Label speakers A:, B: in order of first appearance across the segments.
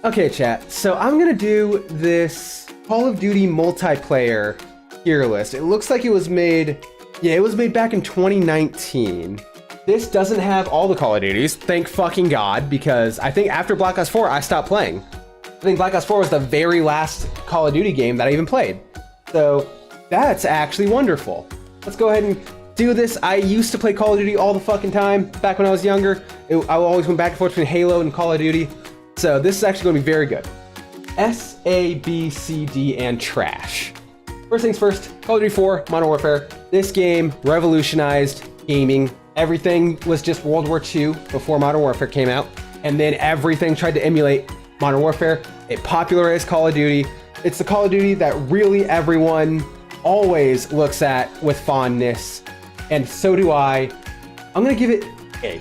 A: Okay, chat. So I'm gonna do this Call of Duty multiplayer tier list. It looks like it was made, yeah, it was made back in 2019. This doesn't have all the Call of Duties, thank fucking God, because I think after Black Ops 4, I stopped playing. I think Black Ops 4 was the very last Call of Duty game that I even played. So that's actually wonderful. Let's go ahead and do this. I used to play Call of Duty all the fucking time back when I was younger. I always went back and forth between Halo and Call of Duty. So this is actually going to be very good. S, A, B, C, D, and trash. First things first, Call of Duty 4, Modern Warfare. This game revolutionized gaming. Everything was just World War II before Modern Warfare came out. And then everything tried to emulate Modern Warfare. It popularized Call of Duty. It's the Call of Duty that really everyone always looks at with fondness. And so do I. I'm going to give it A.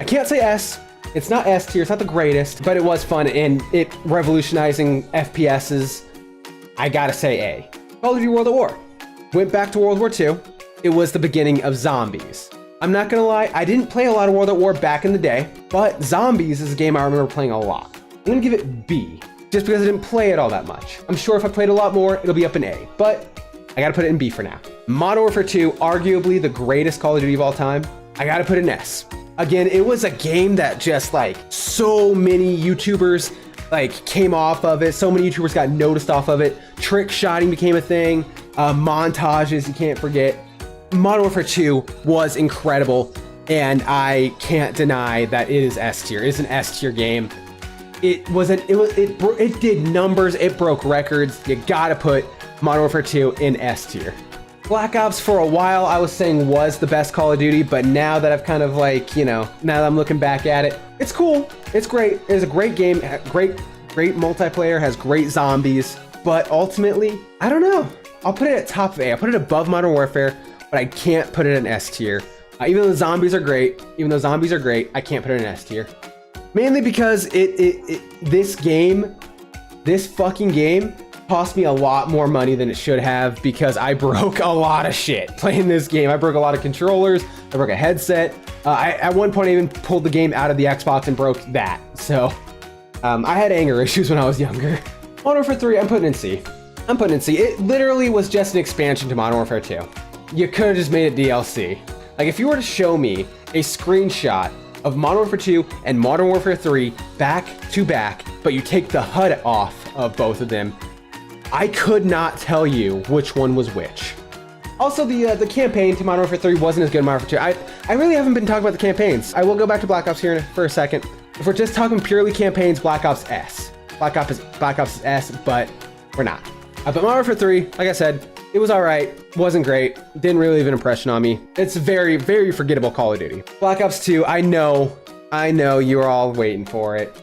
A: I can't say S. It's not S tier, it's not the greatest, but it was fun and it revolutionizing FPSs. I gotta say A. Call of Duty World at War. Went back to World War II. It was the beginning of zombies. I'm not gonna lie, I didn't play a lot of World at War back in the day, but Zombies is a game I remember playing a lot. I'm gonna give it B, just because I didn't play it all that much. I'm sure if I played a lot more, it'll be up in A, but I gotta put it in B for now. Modern Warfare 2, arguably the greatest Call of Duty of all time. I gotta put it in S. Again, it was a game that just like so many YouTubers like came off of it. So many YouTubers got noticed off of it. Trick shotting became a thing. Montages, you can't forget. Modern Warfare 2 was incredible, and I can't deny that it is S tier. It's an S tier game. It did numbers. It broke records. You gotta put Modern Warfare 2 in S tier. Black Ops for a while I was saying was the best Call of Duty, but now that I've kind of like, now that I'm looking back at it, it's cool. It's great. It's a great game. Great multiplayer, has great zombies, but ultimately, I don't know. I'll put it at top of A. I'll put it above Modern Warfare, but I can't put it in S tier. Even though zombies are great, I can't put it in S tier. Mainly because this fucking game cost me a lot more money than it should have because I broke a lot of shit playing this game. I broke a lot of controllers. I broke a headset. At one point I even pulled the game out of the Xbox and broke that. So I had anger issues when I was younger. Modern Warfare 3, I'm putting in C. It literally was just an expansion to Modern Warfare 2. You could have just made it DLC. Like if you were to show me a screenshot of Modern Warfare 2 and Modern Warfare 3 back to back, but you take the HUD off of both of them, I could not tell you which one was which. Also, the campaign to Modern Warfare 3 wasn't as good as Modern Warfare 2. I really haven't been talking about the campaigns. I will go back to Black Ops here for a second. If we're just talking purely campaigns, Black Ops S. Black Ops is S, but we're not. But Modern Warfare 3, like I said, it was all right. Wasn't great. Didn't really leave an impression on me. It's very, very forgettable Call of Duty. Black Ops 2, I know you're all waiting for it.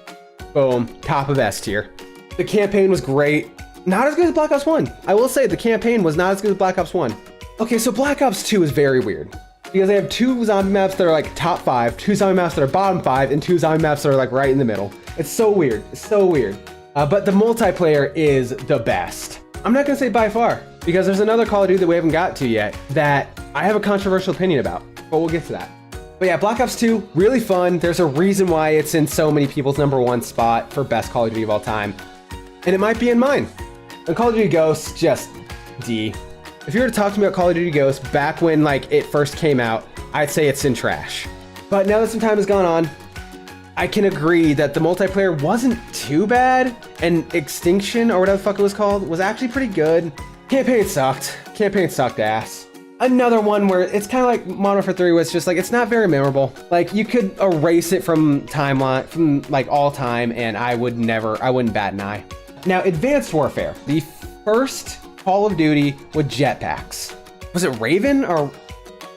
A: Boom, top of S tier. The campaign was great. Not as good as Black Ops 1. I will say the campaign was not as good as Black Ops 1. Okay, so Black Ops 2 is very weird because they have 2 zombie maps that are like top 5, 2 zombie maps that are bottom 5, and 2 zombie maps that are like right in the middle. It's so weird. It's so weird. But the multiplayer is the best. I'm not gonna say by far because there's another Call of Duty that we haven't got to yet that I have a controversial opinion about, but we'll get to that. But yeah, Black Ops 2, really fun. There's a reason why it's in so many people's #1 spot for best Call of Duty of all time. And it might be in mine. And Call of Duty Ghosts, just D. If you were to talk to me about Call of Duty Ghosts back when like it first came out, I'd say it's in trash. But now that some time has gone on, I can agree that the multiplayer wasn't too bad, and Extinction, or whatever the fuck it was called, was actually pretty good. Campaign sucked. Campaign sucked ass. Another one where it's kind of like Modern Warfare 3 was just like, it's not very memorable. Like you could erase it from timeline, from like all time, and I wouldn't bat an eye. Now, Advanced Warfare, the first Call of Duty with jetpacks. Was it Raven or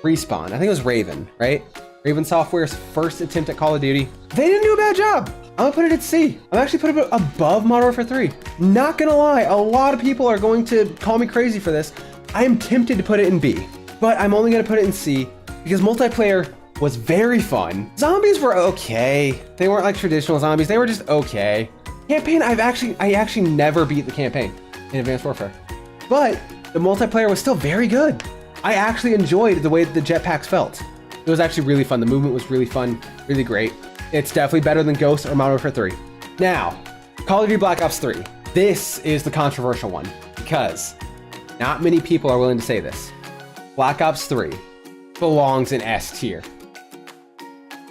A: Respawn? I think it was Raven, right? Raven Software's first attempt at Call of Duty. They didn't do a bad job. I'm gonna put it at C. I'm actually putting it above Modern Warfare 3. Not gonna lie, a lot of people are going to call me crazy for this. I am tempted to put it in B, but I'm only gonna put it in C because multiplayer was very fun. Zombies were okay. They weren't like traditional zombies. They were just okay. Campaign, I actually never beat the campaign in Advanced Warfare, but the multiplayer was still very good. I actually enjoyed the way that the jetpacks felt. It was actually really fun. The movement was really fun, really great. It's definitely better than Ghost or Modern Warfare 3. Now, Call of Duty Black Ops 3. This is the controversial one because not many people are willing to say this. Black Ops 3 belongs in S tier.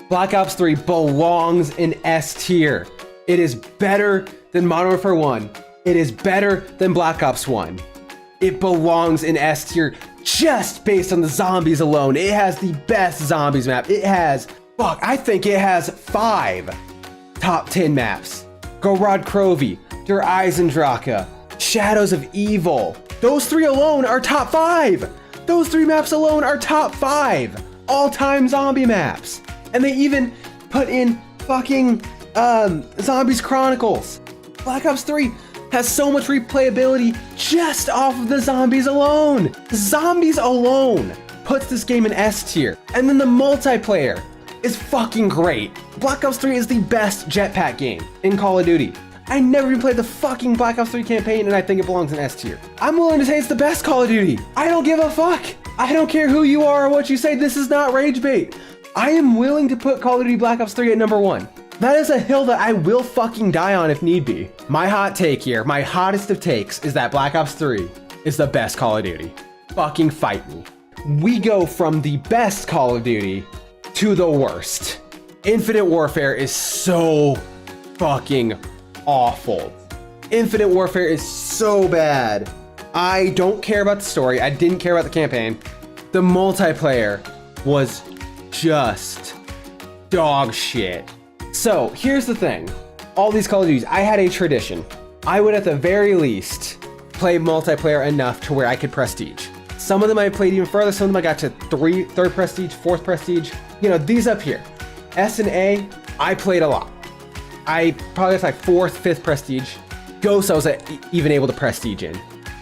A: Black Ops 3 belongs in S tier. It is better than Modern Warfare 1. It is better than Black Ops 1. It belongs in S tier just based on the zombies alone. It has the best zombies map. It has, I think it has 5 top 10 maps. Gorod Krovi, Der Eisendrache, Shadows of Evil. Those 3 alone are top 5. Those 3 maps alone are top 5 all-time zombie maps. And they even put in fucking Zombies Chronicles. Black Ops 3 has so much replayability just off of the zombies alone. Zombies alone puts this game in S tier. And then the multiplayer is fucking great. Black Ops 3 is the best jetpack game in Call of Duty. I never even played the fucking Black Ops 3 campaign and I think it belongs in S tier. I'm willing to say it's the best Call of Duty. I don't give a fuck. I don't care who you are or what you say. This is not rage bait. I am willing to put Call of Duty Black Ops 3 at number 1. That is a hill that I will fucking die on if need be. My hot take here, my hottest of takes, is that Black Ops 3 is the best Call of Duty. Fucking fight me. We go from the best Call of Duty to the worst. Infinite Warfare is so fucking awful. Infinite Warfare is so bad. I don't care about the story. I didn't care about the campaign. The multiplayer was just dog shit. So here's the thing. All these Call of Duties, I had a tradition. I would at the very least play multiplayer enough to where I could prestige. Some of them I played even further. Some of them I got to 3rd prestige, 4th prestige. You know, these up here. S and A, I played a lot. I probably got like 4th, 5th prestige. Ghost, I was even able to prestige in.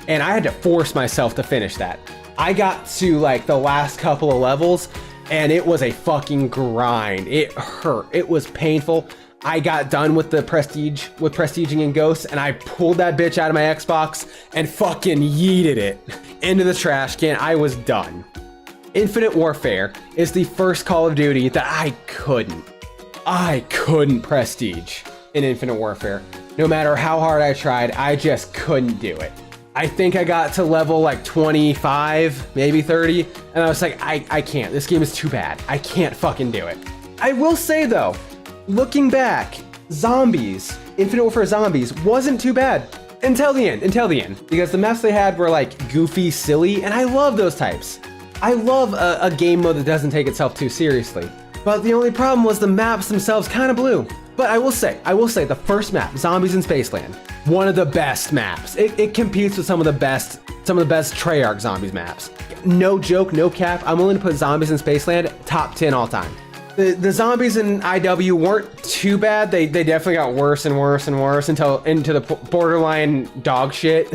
A: And I had to force myself to finish that. I got to like the last couple of levels and it was a fucking grind. It hurt. It was painful. I got done with the prestige, with prestiging in Ghost, and I pulled that bitch out of my Xbox and fucking yeeted it into the trash can. I was done. Infinite Warfare is the first Call of Duty that I couldn't prestige in Infinite Warfare. No matter how hard I tried, I just couldn't do it. I think I got to level like 25, maybe 30, and I was like, I can't. This game is too bad. I can't fucking do it. I will say though, looking back, Zombies, Infinite Warfare Zombies wasn't too bad until the end, because the maps they had were like goofy, silly, and I love those types. I love a game mode that doesn't take itself too seriously. But the only problem was the maps themselves kind of blew. But I will say the first map, Zombies in Spaceland, one of the best maps. It competes with some of the best Treyarch Zombies maps. No joke, no cap. I'm willing to put Zombies in Spaceland top 10 all time. The zombies in IW weren't too bad. They definitely got worse and worse and worse until into the borderline dog shit.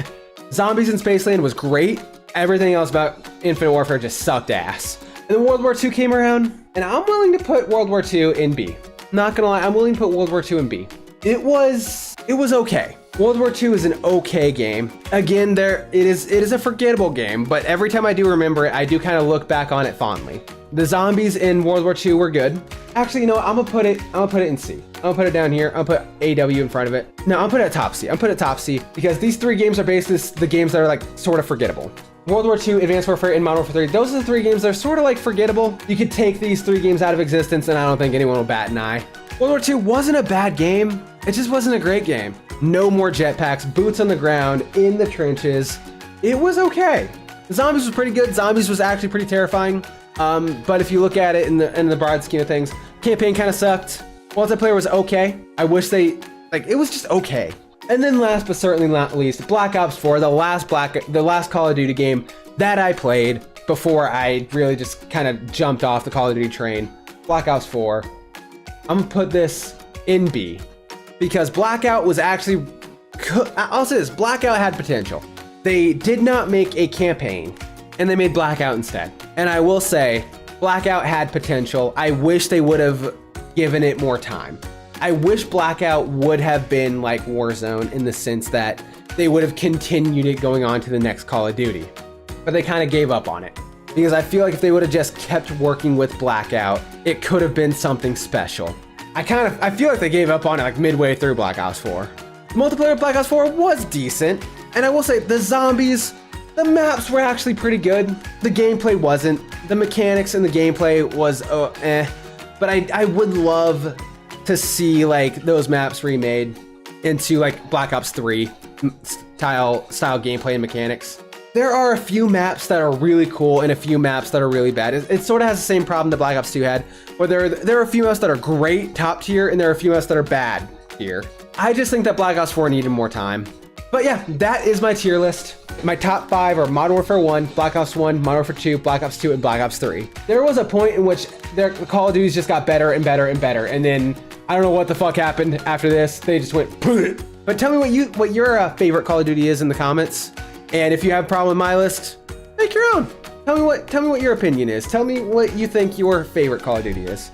A: Zombies in Spaceland was great. Everything else about Infinite Warfare just sucked ass. And then World War II came around, and I'm willing to put World War II in B. Not gonna lie, I'm willing to put World War II in B. It was okay. World War II is an okay game. Again, it is a forgettable game, but every time I do remember it, I do kind of look back on it fondly. The zombies in World War II were good. Actually, you know what? I'm gonna put it in C. I'm gonna put it down here. I'm gonna put AW in front of it. No, I'm gonna put it at top C. I'm put it top C because these 3 games are basically the games that are like sort of forgettable. World War II, Advanced Warfare, and Modern Warfare 3. Those are the 3 games that are sort of like forgettable. You could take these 3 games out of existence and I don't think anyone will bat an eye. World War II wasn't a bad game. It just wasn't a great game. No more jetpacks, boots on the ground, in the trenches. It was okay. Zombies was pretty good. Zombies was actually pretty terrifying. But if you look at it in the broad scheme of things, campaign kind of sucked. Multiplayer was okay. I wish it was just okay. And then last but certainly not least, Black Ops 4, the last Call of Duty game that I played before I really just kind of jumped off the Call of Duty train. Black Ops 4. I'm gonna put this in B because Blackout was actually, I'll say this, Blackout had potential. They did not make a campaign and they made Blackout instead. And I will say, Blackout had potential. I wish they would have given it more time. I wish Blackout would have been like Warzone in the sense that they would have continued it going on to the next Call of Duty. But they kind of gave up on it. Because I feel like if they would have just kept working with Blackout, it could have been something special. I feel like they gave up on it like midway through Black Ops 4. Multiplayer of Black Ops 4 was decent, and I will say the zombies, the maps were actually pretty good. The gameplay wasn't. The mechanics and the gameplay was but I would love to see like those maps remade into like Black Ops 3 style gameplay and mechanics. There are a few maps that are really cool and a few maps that are really bad. It sort of has the same problem that Black Ops 2 had, where there are a few maps that are great, top tier, and there are a few maps that are bad tier. I just think that Black Ops 4 needed more time. But yeah, that is my tier list. My top 5 are Modern Warfare 1, Black Ops 1, Modern Warfare 2, Black Ops 2, and Black Ops 3. There was a point in which their Call of Duties just got better and better and better, and then I don't know what the fuck happened after this. They just went Bleh. But tell me what your favorite Call of Duty is in the comments. And if you have a problem with my list, make your own. Tell me what your opinion is. Tell me what you think your favorite Call of Duty is.